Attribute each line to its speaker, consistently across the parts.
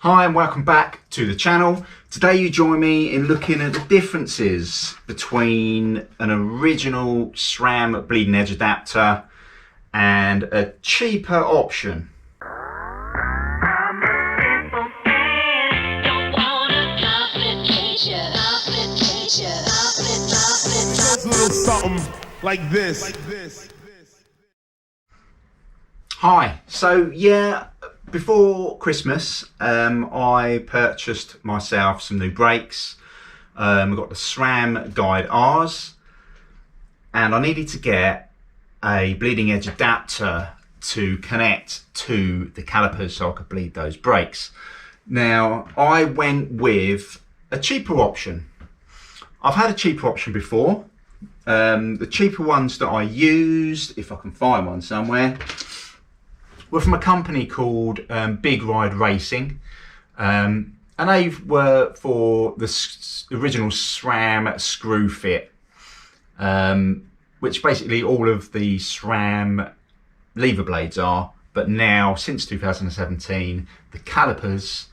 Speaker 1: Hi and welcome back to the channel. Today you join me in looking at the differences between an original SRAM Bleeding Edge Adapter and a cheaper option.
Speaker 2: Something like this.
Speaker 1: Hi, so yeah, before Christmas I purchased myself some new brakes. I've got the SRAM Guide R's and I needed to get a bleeding edge adapter to connect to the calipers so I could bleed those brakes. Now I went with a cheaper option. I've had a cheaper option before. The cheaper ones that I used, if I can find one somewhere, were from a company called Big Ride Racing, and they were for the original SRAM screw fit, which basically all of the SRAM lever blades are, but now since 2017 the calipers,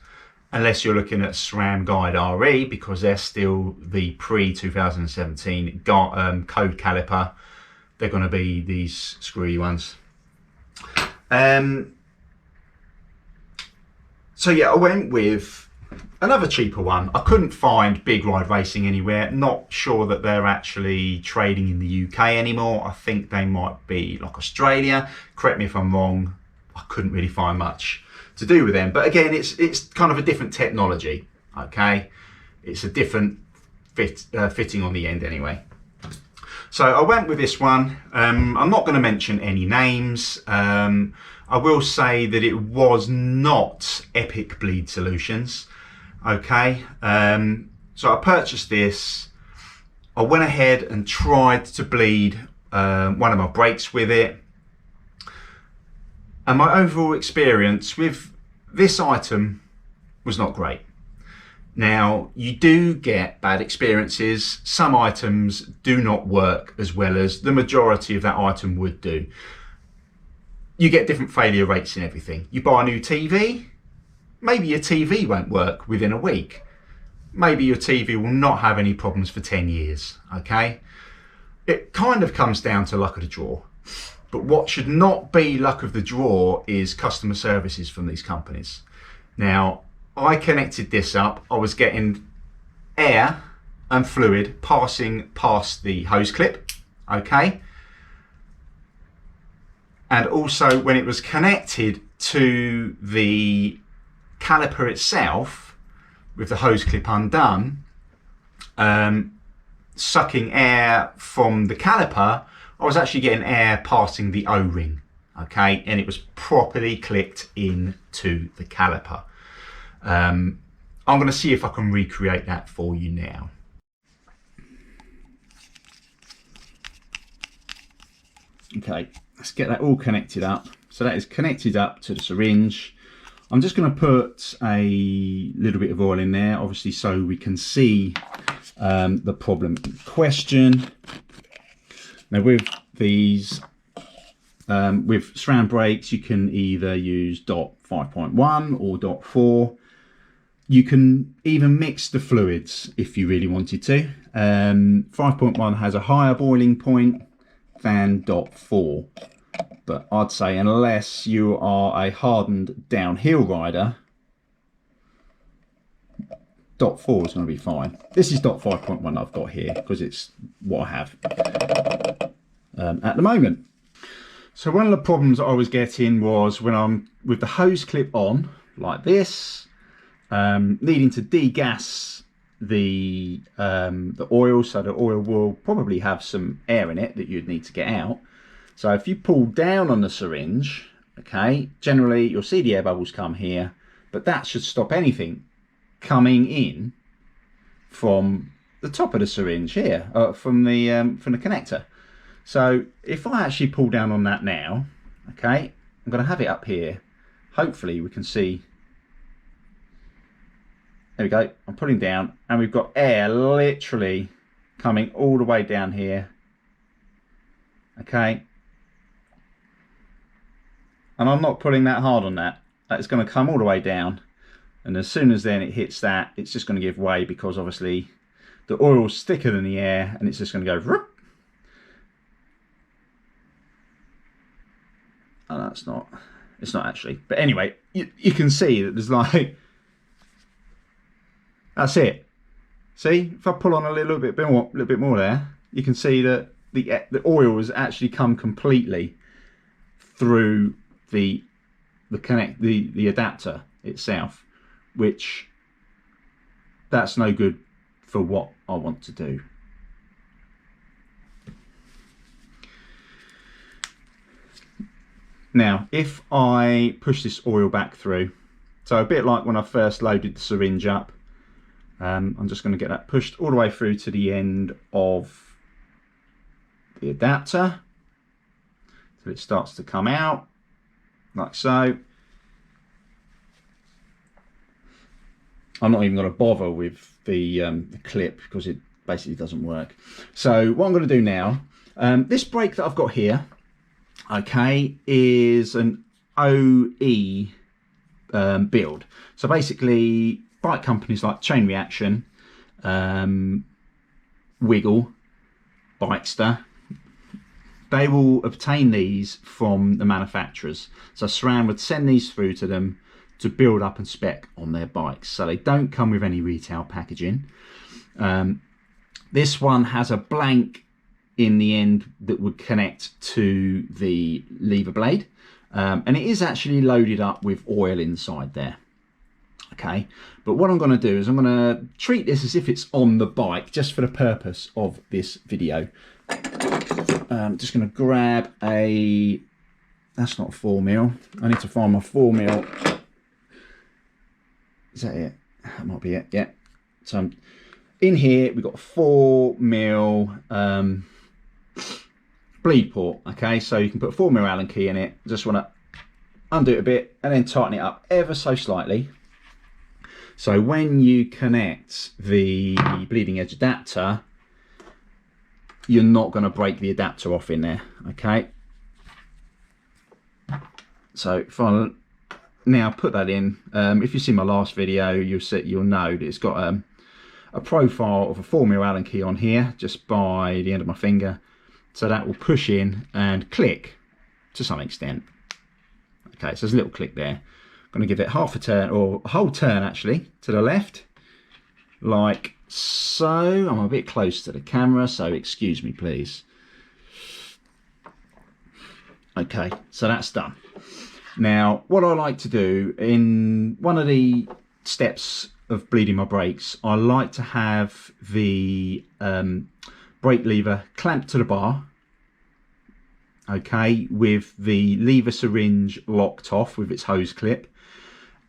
Speaker 1: unless you're looking at SRAM Guide RE, because they're still the pre-2017 code caliper, they're going to be these screwy ones. So yeah, I went with another cheaper one. I couldn't find Big Ride Racing anywhere. Not sure that they're actually trading in the UK anymore. I think they might be like Australia. Correct me if I'm wrong. I couldn't really find much to do with them. But again, it's kind of a different technology. Okay, it's a different fitting on the end anyway. So I went with this one. I'm not going to mention any names. I will say that it was not Epic Bleed Solutions. Okay, so I purchased this. I went ahead and tried to bleed one of my brakes with it. And my overall experience with this item was not great. Now, you do get bad experiences. Some items do not work as well as the majority of that item would do. You get different failure rates and everything. You buy a new TV, maybe your TV won't work within a week. Maybe your TV will not have any problems for 10 years, okay? It kind of comes down to luck of the draw. But what should not be luck of the draw is customer services from these companies. Now, I connected this up. I was getting air and fluid passing past the hose clip, okay? And also when it was connected to the caliper itself, with the hose clip undone, sucking air from the caliper, I was actually getting air passing the O-ring, okay? And it was properly clicked into the caliper. I'm going to see if I can recreate that for you now. Okay, let's get that all connected up. So that is connected up to the syringe. I'm just going to put a little bit of oil in there, obviously, so we can see the problem in question. Now with these, with SRAM brakes, you can either use .5.1 or .4. You can even mix the fluids if you really wanted to. 5.1 has a higher boiling point than .4. But I'd say unless you are a hardened downhill rider, .4 is going to be fine. This is .5.1 I've got here because it's what I have at the moment. So one of the problems I was getting was when I'm with the hose clip on like this, needing to degas the oil, so the oil will probably have some air in it that you'd need to get out. So if you pull down on the syringe, okay, generally you'll see the air bubbles come here, but that should stop anything coming in from the top of the syringe here, from the connector. So if I actually pull down on that now, okay, I'm going to have it up here. Hopefully we can see. There we go. I'm pulling down and we've got air literally coming all the way down here. Okay. And I'm not pulling that hard on that. That's going to come all the way down. And as soon as then it hits that, it's just going to give way, because obviously the oil's thicker than the air, and it's just going to go whoop. Oh, no, it's not actually. But anyway, you can see that there's like, that's it. See, if I pull on a little bit more there, you can see that the oil has actually come completely through the adapter itself, which that's no good for what I want to do. Now, if I push this oil back through, so a bit like when I first loaded the syringe up, I'm just going to get that pushed all the way through to the end of the adapter, so it starts to come out, like so. I'm not even going to bother with the clip, because it basically doesn't work. So what I'm going to do now, this brake that I've got here, okay, is an OE build. So basically, bike companies like Chain Reaction, Wiggle, Bikester, they will obtain these from the manufacturers. So SRAM would send these through to them to build up and spec on their bikes. So they don't come with any retail packaging. This one has a blank in the end that would connect to the lever blade, and it is actually loaded up with oil inside there. Okay, but what I'm going to do is I'm going to treat this as if it's on the bike, just for the purpose of this video. I'm just going to grab a, that's not a 4mm, I need to find my 4mm. Is that it? That might be it, yeah. So in here we've got a 4mm bleed port. Okay, so you can put a 4mm Allen key in it. Just want to undo it a bit and then tighten it up ever so slightly. So when you connect the bleeding edge adapter, you're not going to break the adapter off in there. Okay, so if I now put that in, if you see my last video, you'll know that it's got a profile of a 4mm Allen key on here, just by the end of my finger. So that will push in and click to some extent. Okay, so there's a little click there. I'm going to give it half a turn, or a whole turn actually, to the left, like so. I'm a bit close to the camera, so excuse me please. Okay, so that's done. Now, what I like to do in one of the steps of bleeding my brakes, I like to have the brake lever clamped to the bar, okay, with the lever syringe locked off with its hose clip,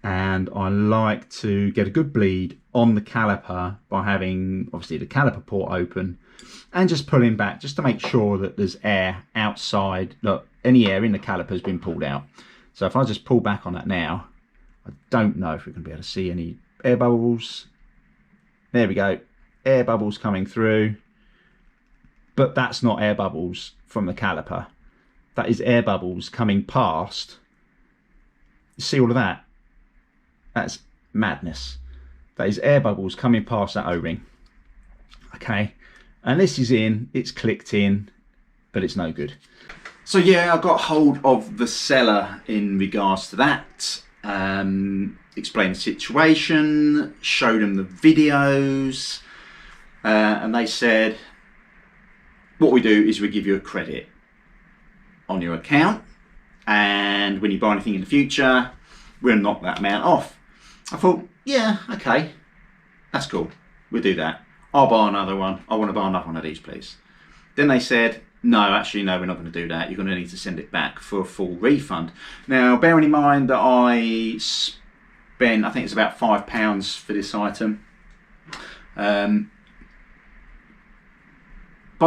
Speaker 1: and I like to get a good bleed on the caliper by having obviously the caliper port open and just pulling back, just to make sure that there's air outside. Look, any air in the caliper has been pulled out. So if I just pull back on that now, I don't know if we're going to be able to see any air bubbles. There we go, air bubbles coming through, but that's not air bubbles from the caliper. That is air bubbles coming past. You see all of that? That's madness. That is air bubbles coming past that O-ring. Okay, and this is in, it's clicked in, but it's no good. So yeah, I got hold of the seller in regards to that. Explained the situation, showed them the videos, and they said, what we do is we give you a credit on your account, and when you buy anything in the future, we'll knock that amount off. I thought, yeah, okay, that's cool, we'll do that. I'll buy another one. I want to buy another one of these, please. Then they said, no, actually, no, we're not going to do that. You're going to need to send it back for a full refund. Now, bearing in mind that I spent, I think it's about £5 for this item. By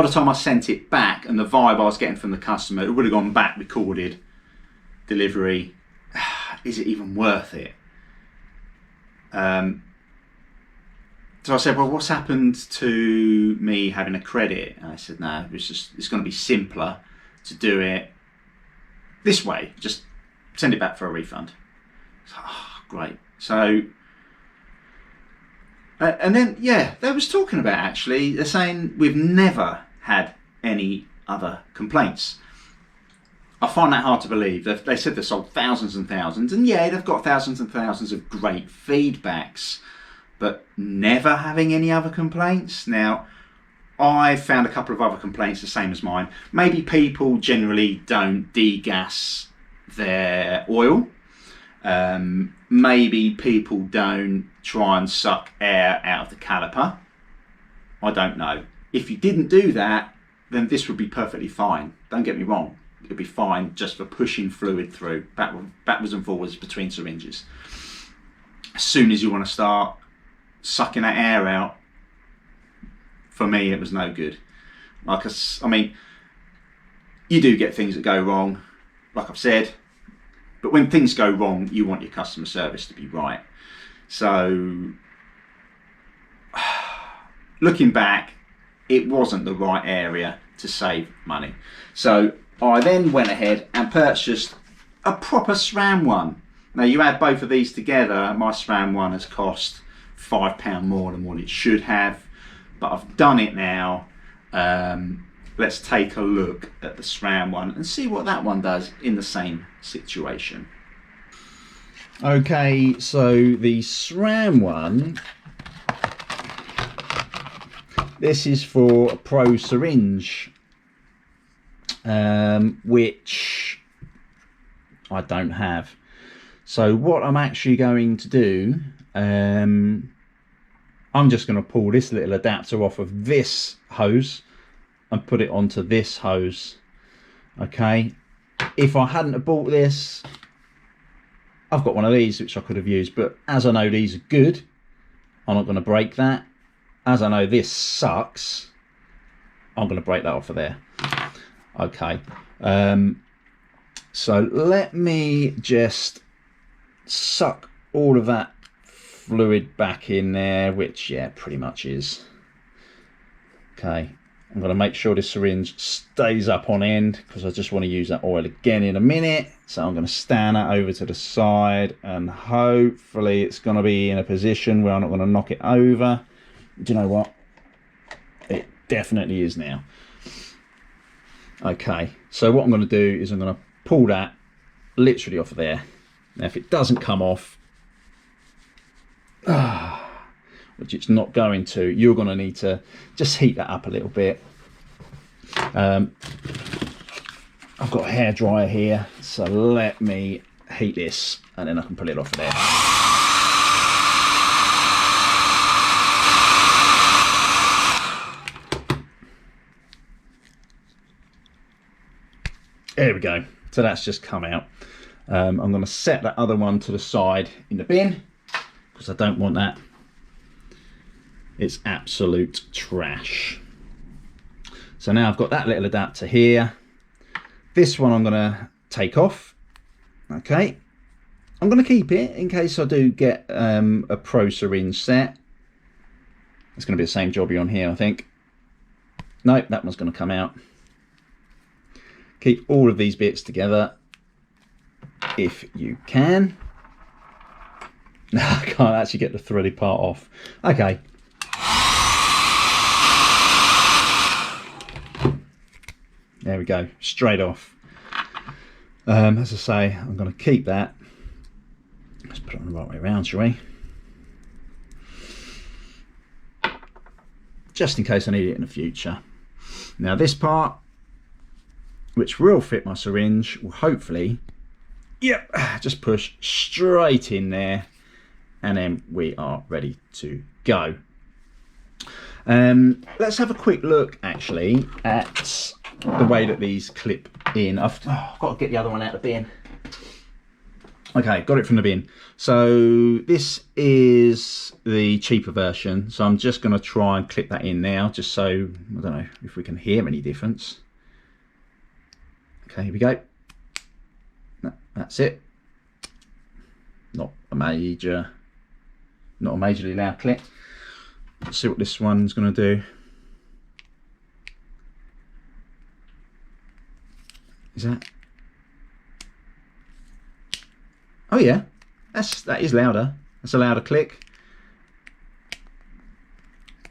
Speaker 1: the time I sent it back, and the vibe I was getting from the customer, it would have gone back, recorded, delivery. Is it even worth it? So I said, well, what's happened to me having a credit? And I said, no, it's going to be simpler to do it this way. Just send it back for a refund. So, oh, great. So And then, yeah, they was talking about, actually, they're saying we've never had any other complaints. I find that hard to believe. They said they've sold thousands and thousands, and yeah, they've got thousands and thousands of great feedbacks, but never having any other complaints. Now, I found a couple of other complaints the same as mine. Maybe people generally don't degas their oil. Maybe people don't try and suck air out of the caliper. I don't know. If you didn't do that, then this would be perfectly fine. Don't get me wrong. It'd be fine just for pushing fluid through backwards and forwards between syringes. As soon as you want to start sucking that air out, for me it was no good. I mean, you do get things that go wrong, like I've said, but when things go wrong, you want your customer service to be right. So, looking back, it wasn't the right area to save money. So I then went ahead and purchased a proper SRAM one. Now you add both of these together, my SRAM one has cost £5 more than what it should have, but I've done it now. Let's take a look at the SRAM one and see what that one does in the same situation. Okay, so the SRAM one, this is for a pro syringe, which I don't have. So what I'm actually going to do, I'm just going to pull this little adapter off of this hose and put it onto this hose. Okay, if I hadn't have bought this, I've got one of these which I could have used, but as I know these are good, I'm not going to break that. As I know this sucks, I'm going to break that off of there. Okay, so let me just suck all of that fluid back in there, which, yeah, pretty much is. Okay, I'm going to make sure this syringe stays up on end because I just want to use that oil again in a minute. So I'm going to stand that over to the side and hopefully it's going to be in a position where I'm not going to knock it over. Do you know what? It definitely is now. Okay, so what I'm going to do is I'm going to pull that literally off of there. Now if it doesn't come off, which it's not going to, you're going to need to just heat that up a little bit. I've got a hairdryer here, so let me heat this and then I can pull it off of there. There we go. So that's just come out. I'm going to set that other one to the side in the bin because I don't want that. It's absolute trash. So now I've got that little adapter here. This one I'm going to take off. Okay. I'm going to keep it in case I do get a pro syringe set. It's going to be the same jobby on here, I think. Nope, that one's going to come out. Keep all of these bits together if you can. I can't actually get the threaded part off. Okay. There we go, straight off. As I say, I'm going to keep that. Let's put it on the right way around, shall we? Just in case I need it in the future. Now this part, which will fit my syringe, will hopefully, yep, just push straight in there, and then we are ready to go. Let's have a quick look actually at the way that these clip in. I've got to get the other one out of the bin. Okay, got it from the bin. So this is the cheaper version, so I'm just going to try and clip that in now, just so, I don't know if we can hear any difference. Okay, here we go. No, that's it. Not a majorly loud clip. Let's see what this one's going to do. Is that? Oh yeah, that is louder. That's a louder click.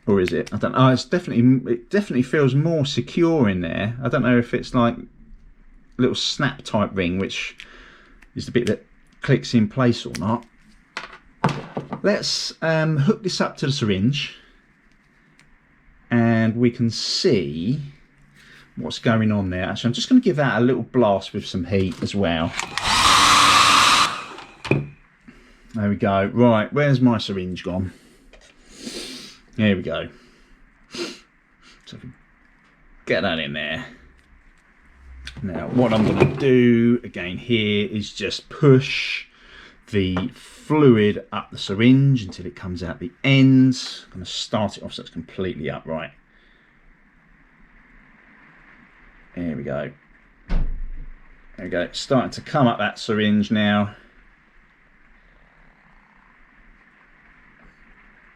Speaker 1: Or is it? I don't know. It definitely feels more secure in there. I don't know if it's like a little snap type ring, which is the bit that clicks in place or not. Let's hook this up to the syringe and we can see what's going on there. Actually, I'm just going to give that a little blast with some heat as well. There we go. Right, where's my syringe gone? There we go. So get that in there. Now what I'm going to do again here is just push the fluid up the syringe until it comes out the ends. I'm going to start it off so it's completely upright. There we go. There we go. It's starting to come up that syringe now.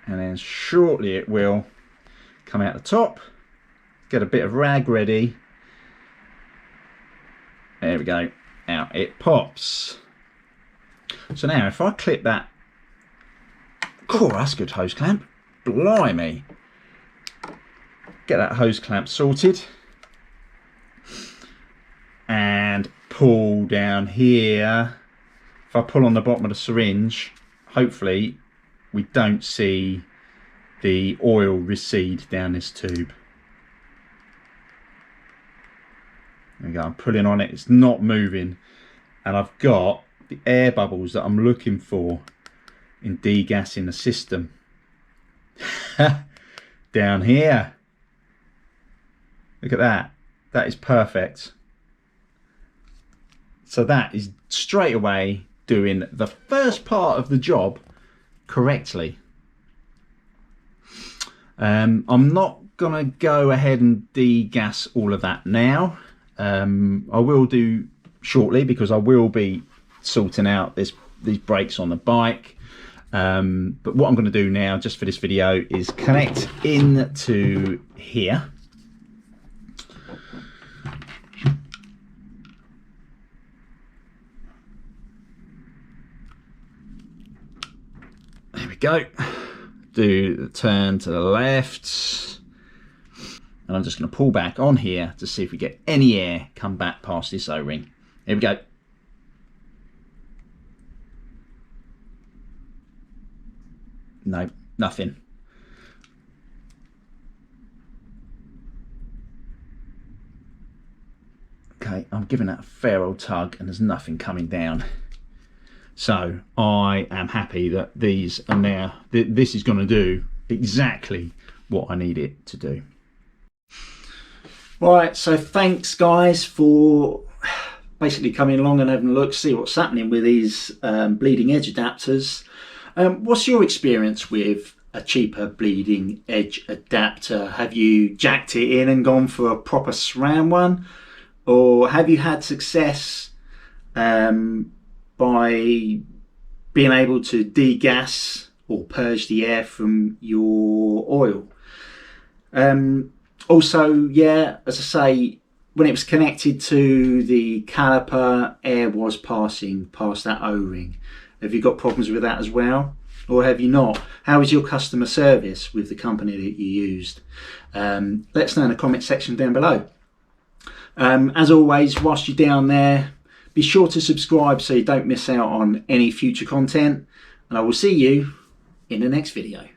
Speaker 1: And then shortly it will come out the top. Get a bit of rag ready. There we go. Out it pops. So now if I clip that, oh, that's a good hose clamp. Blimey. Get that hose clamp sorted. And pull down here. If I pull on the bottom of the syringe, hopefully we don't see the oil recede down this tube. There we go, I'm pulling on it, it's not moving. And I've got the air bubbles that I'm looking for in degassing the system. Down here. Look at that, that is perfect. So that is straight away doing the first part of the job correctly. I'm not gonna go ahead and degas all of that now. I will do shortly because I will be sorting out these brakes on the bike. But what I'm going to do now just for this video is connect into here. There we go. Do the turn to the left. And I'm just going to pull back on here to see if we get any air come back past this O-ring. Here we go. No, nothing. Okay, I'm giving that a fair old tug and there's nothing coming down. So I am happy that these are now, this is going to do exactly what I need it to do. Right, so thanks guys for basically coming along and having a look, see what's happening with these bleeding edge adapters. What's your experience with a cheaper bleeding edge adapter? Have you jacked it in and gone for a proper SRAM one? Or have you had success by being able to degas or purge the air from your oil? Also, yeah, as I say, when it was connected to the caliper, air was passing past that O-ring. Have you got problems with that as well? Or have you not? How is your customer service with the company that you used? Let us know in the comment section down below. As always, whilst you're down there, be sure to subscribe so you don't miss out on any future content. And I will see you in the next video.